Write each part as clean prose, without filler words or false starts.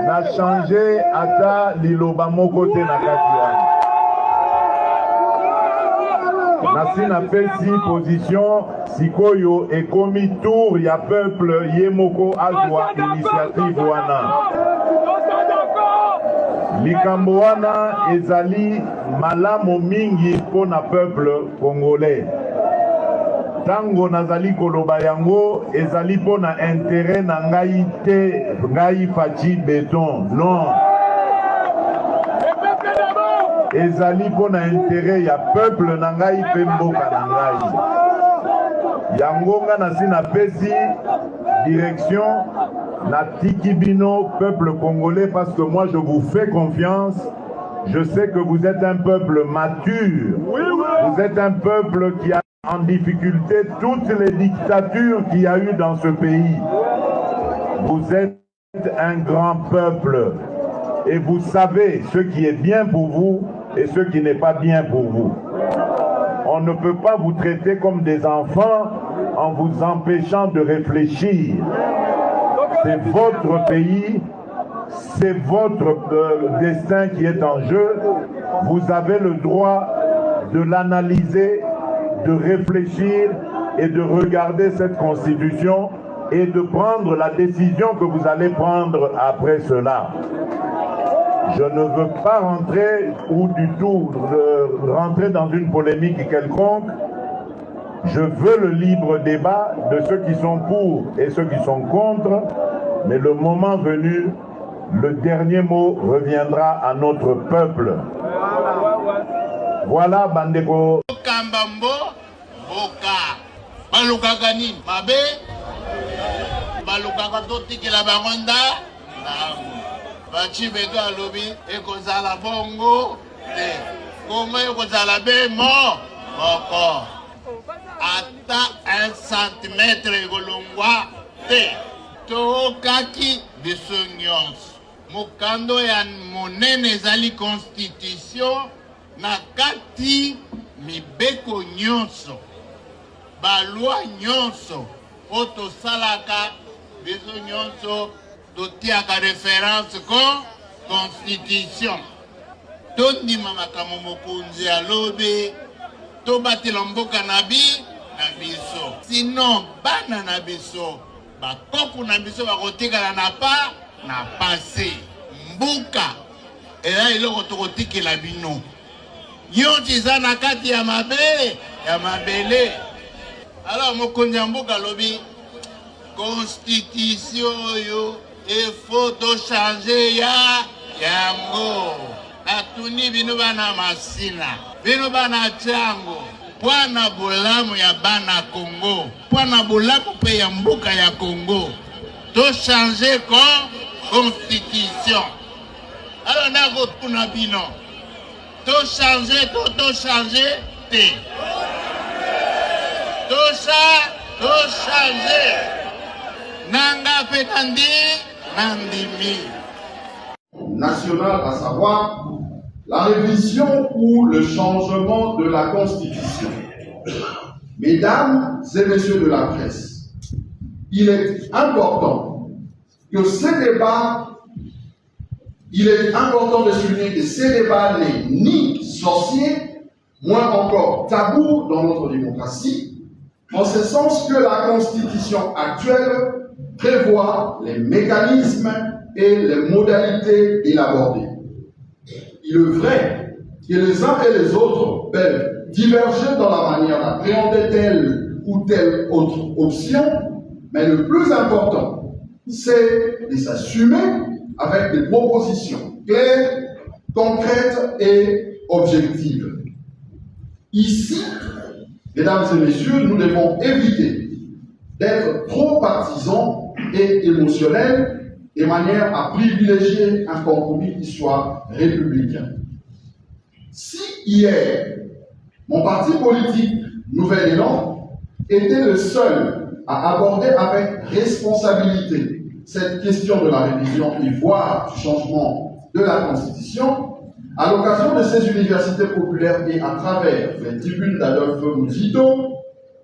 n'a changé ata liloba moko te na kati wana. Nasi na pesi position sikoyo ekomi tour ya peuple yemoko azwa initiative wana. Likambo wana ezali malamu mingi pona peuple congolais. Tango nazali koloba yango ezali pona intérêt na ngai te, ngai Fachi Beton. Non. Ezali pona intérêt ya peuple na ngai pe mboka na ngai. Yango nga nasi na pesi direction na Tikibino, peuple congolais, parce que moi je vous fais confiance. Je sais que vous êtes un peuple mature. Vous êtes un peuple qui a en difficulté toutes les dictatures qu'il y a eu dans ce pays. Vous êtes un grand peuple et vous savez ce qui est bien pour vous et ce qui n'est pas bien pour vous. On ne peut pas vous traiter comme des enfants en vous empêchant de réfléchir. C'est votre pays, c'est votre destin qui est en jeu. Vous avez le droit de l'analyser, de réfléchir et de regarder cette constitution et de prendre la décision que vous allez prendre après cela. Je ne veux pas rentrer ou du tout rentrer dans une polémique quelconque. Je veux le libre débat de ceux qui sont pour et ceux qui sont contre, mais le moment venu, le dernier mot reviendra à notre peuple. Voilà, Bandeko. Kambambo, Boka, Balukaka nini, Mabe, Balukaka toti la baronda, Fachi Beton alobi, ekozala bongo, Congo ekozala bemo, Boko. Ata 1 centimètre egolongwa te tokaki biso nyonso mokando ya monene ezali constitution na kati mibeko nyonso balwa nyonso o tosalaka biso nyonso totiaka référence ko constitution tondima makambo mokonzi alobi tobatela mboka na biso sinon bana na biso bakoku na biso bakotikala na pase mbuka ela eloko tokotikela bino nyonso eza na kati ya mabele. Alors mokonzi ya mboka alobi constitution oyo efo tochange yango natuni bino bana masina bino bana chango pwana bolamu ya bana Congo pwana bolamu pe ya mboka ya Congo to changer constitution. Alors nako tuna bino to changer te to changer nanga pe nandimi national, à savoir la révision ou le changement de la Constitution. Mesdames et messieurs de la presse, il est important que ces débats, il est important de souligner que ces débats n'est ni sorcier, moins encore tabou dans notre démocratie, en ce sens que la Constitution actuelle prévoit les mécanismes et les modalités de l'aborder. Il est vrai que les uns et les autres peuvent diverger dans la manière d'appréhender telle ou telle autre option, mais le plus important, c'est de s'assumer avec des propositions claires, concrètes et objectives. Ici, mesdames et messieurs, nous devons éviter d'être trop partisans et émotionnels de manière à privilégier un compromis qui soit républicain. Si hier, mon parti politique Nouvel Élan était le seul à aborder avec responsabilité cette question de la révision et voire du changement de la Constitution, à l'occasion de ces universités populaires et à travers les tribunes d'Adolphe Mouzito,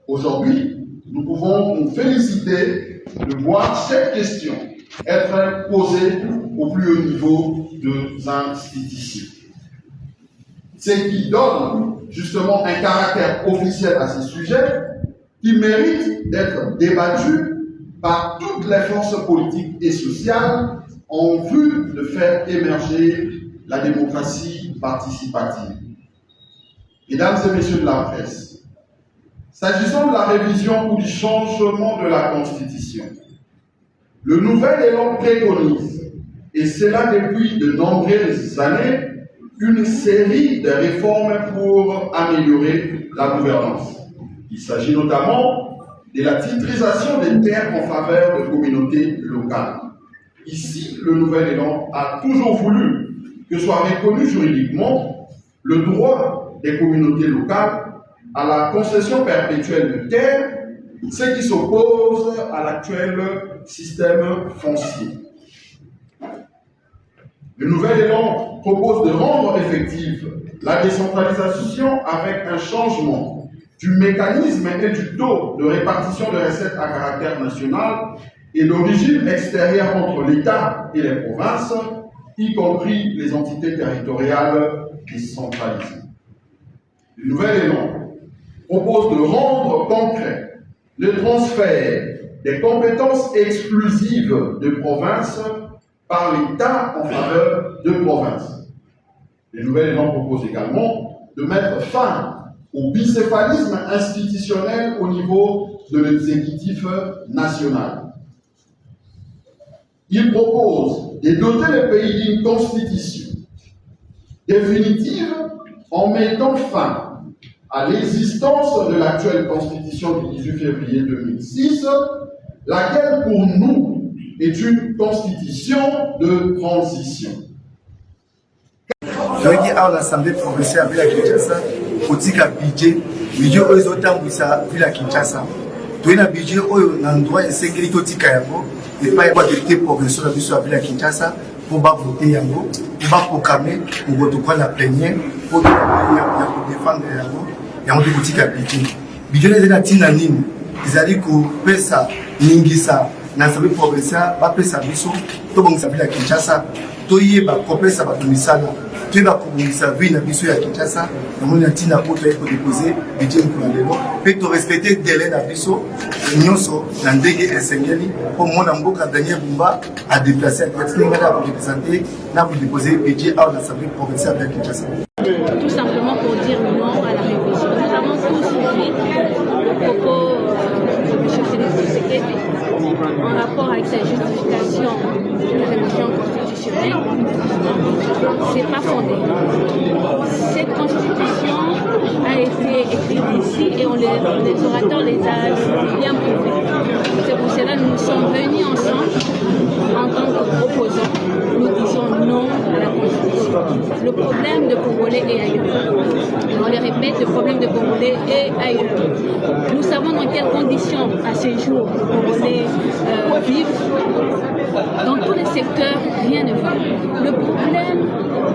aujourd'hui, nous pouvons nous féliciter de voir cette question être posée au plus haut niveau des institutions. Ce qui donne justement un caractère officiel à ces sujets qui méritent d'être débattus par toutes les forces politiques et sociales en vue de faire émerger la démocratie participative. Mesdames et messieurs de la presse, s'agissant de la révision ou du changement de la Constitution, le nouvel élan préconise, et cela depuis de nombreuses années, une série de réformes pour améliorer la gouvernance. Il s'agit notamment de la titrisation des terres en faveur de communautés locales. Ici, le nouvel élan a toujours voulu que soit reconnu juridiquement le droit des communautés locales à la concession perpétuelle de terres, ce qui s'oppose à l'actuel système foncier. Le nouvel élan propose de rendre effective la décentralisation avec un changement du mécanisme et du taux de répartition de recettes à caractère national et d'origine extérieure entre l'État et les provinces, y compris les entités territoriales décentralisées. Le nouvel élan propose de rendre concret le transfert des compétences exclusives de provinces par l'État en faveur de provinces. Le nouvel élan propose également de mettre fin au bicéphalisme institutionnel au niveau de l'exécutif national. Il propose de doter le pays d'une constitution définitive en mettant fin à l'existence de l'actuelle constitution du 18 février 2006, laquelle pour nous est une constitution de transition. Jogi à l'Assemblée provinciale de la Kinshasa, kotika budget oyo ezotambwisa vila Kinshasa. Toyena budget oyo na ndroit esengeli totika yango epai kwa autorité provinciale na biso ya vila Kinshasa pour bavoter yango, pour baproclamer pour tokola la plénière pour défendre yango yango tokotika budget. Budget ezali na ntina nini? Ezali kopesa ningisa na Assemblée provinciale bapesa biso tobongisa vila Kinshasa toyeba kopesa bato misala toyeba kobongisa ville na biso ya Kinshasa namoni na ntina po toyei kodepose budget mpona lelo mpe torespecte délai na biso nyonso na ndenge esengeli mpo mona mboka Daniel Bumba adeplace ndenge na korepresente na kodepose budget awa na Assemblée provinciale ya Kinshasa. Tout simplement pour dire non à la révision. Nous avons tous suivi le propos de M. Félix Tshisekedi en rapport avec sa justification de révision constitutionnelle. C'est pas fondé. Cette constitution a été écrite ici et les orateurs les a bien prouvés. C'est pour cela que nous sommes venus ensemble en tant que proposants. Nous disons non à la constitution. Le problème de Congolais est ailleurs. Et on les répète, le problème de Congolais est ailleurs. Nous savons dans quelles conditions à ce jour les Congolais vivent. Dans tous les secteurs, rien ne va. Le problème,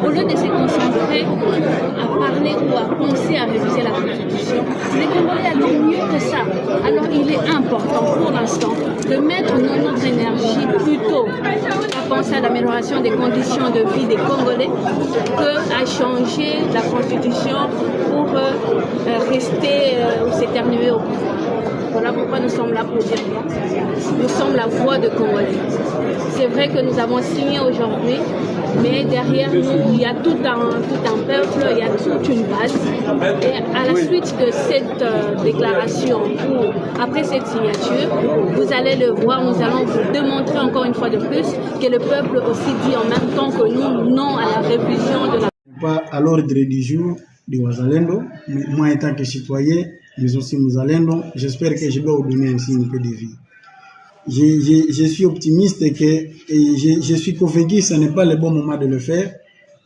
au lieu de se concentrer à parler ou à penser à réviser la Constitution, les Congolais attendent mieux que ça. Alors il est important pour l'instant de mettre notre énergie plutôt à penser à l'amélioration des conditions de vie des Congolais qu'à changer la Constitution pour rester ou s'éternuer au pouvoir. Voilà pourquoi nous sommes là pour dire non. Nous sommes la voix de Congolais. C'est vrai que nous avons signé aujourd'hui, mais derrière nous, il y a tout un peuple, il y a toute une base. Et à la suite de cette déclaration, ou après cette signature, vous allez le voir, nous allons vous démontrer encore une fois de plus que le peuple aussi dit en même temps que nous, non à la révision de la... Pas à l'ordre du jour de Wazalendo, mais moi en tant que citoyen, mais aussi Mouzalendo, j'espère que je dois vous donner un signe de vie. Je suis optimiste et je suis convaincu que ce n'est pas le bon moment de le faire.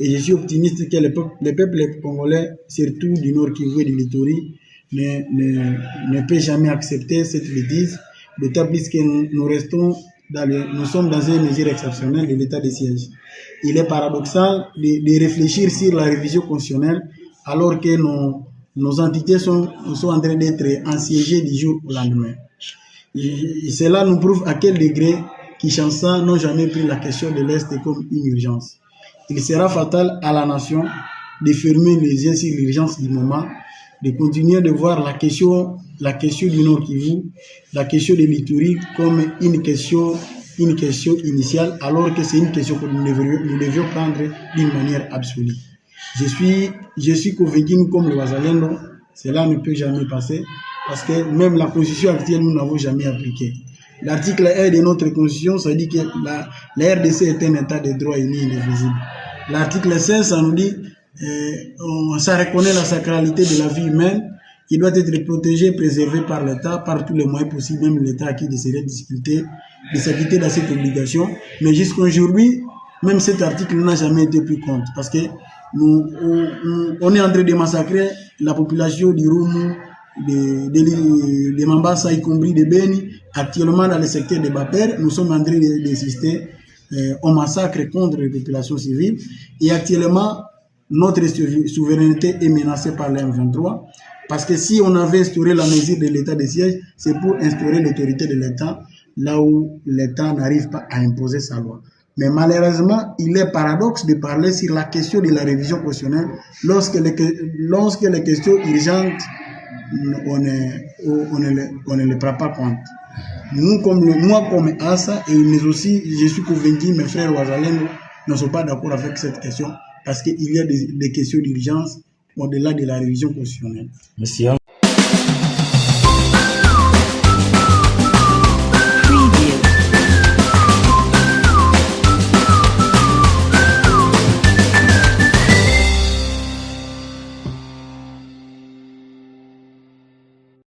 Et je suis optimiste que le peuple congolais, surtout du Nord Kivu et du Littori, ne peut jamais accepter cette bêtise, d'autant plus que nous sommes dans une mesure exceptionnelle de l'état de siège. Il est paradoxal de réfléchir sur la révision constitutionnelle alors que nos entités sont en train d'être assiégées du jour au lendemain. Et cela nous prouve à quel degré Kinshasa n'ont jamais pris la question de l'Est comme une urgence. Il sera fatal à la nation de fermer les yeux sur l'urgence du moment, de continuer de voir la question du Nord Kivu, la question de l'Ituri comme une question initiale, alors que c'est une question que nous devions prendre d'une manière absolue. Je suis convaincu, comme le Wazalendo, cela ne peut jamais passer, parce que même la constitution actuelle, nous n'avons jamais appliqué. L'article 1 de notre constitution, ça dit que la RDC est un état de droit uni et indivisible. L'article 16, ça nous dit, ça reconnaît la sacralité de la vie humaine, qui doit être protégée, préservée par l'État, par tous les moyens possibles, même l'État qui déciderait de s'acquitter de cette obligation. Mais jusqu'à aujourd'hui, même cet article n'a jamais été pris compte, parce que on est en train de massacrer la population du Roumu, de Mambasa, y compris de Beni. Actuellement, dans le secteur de Baper, nous sommes en train d'assister au massacre contre les populations civiles. Et actuellement, notre souveraineté est menacée par l'M23. Parce que si on avait instauré la mesure de l'état de siège, c'est pour instaurer l'autorité de l'État, là où l'État n'arrive pas à imposer sa loi. Mais malheureusement, il est paradoxe de parler sur la question de la révision constitutionnelle lorsque les questions urgentes, on ne les prend pas compte. Moi comme Assa, mais aussi je suis convaincu, mes frères Wazalendo ne sont pas d'accord avec cette question parce qu'il y a des questions d'urgence au-delà de la révision constitutionnelle. Monsieur.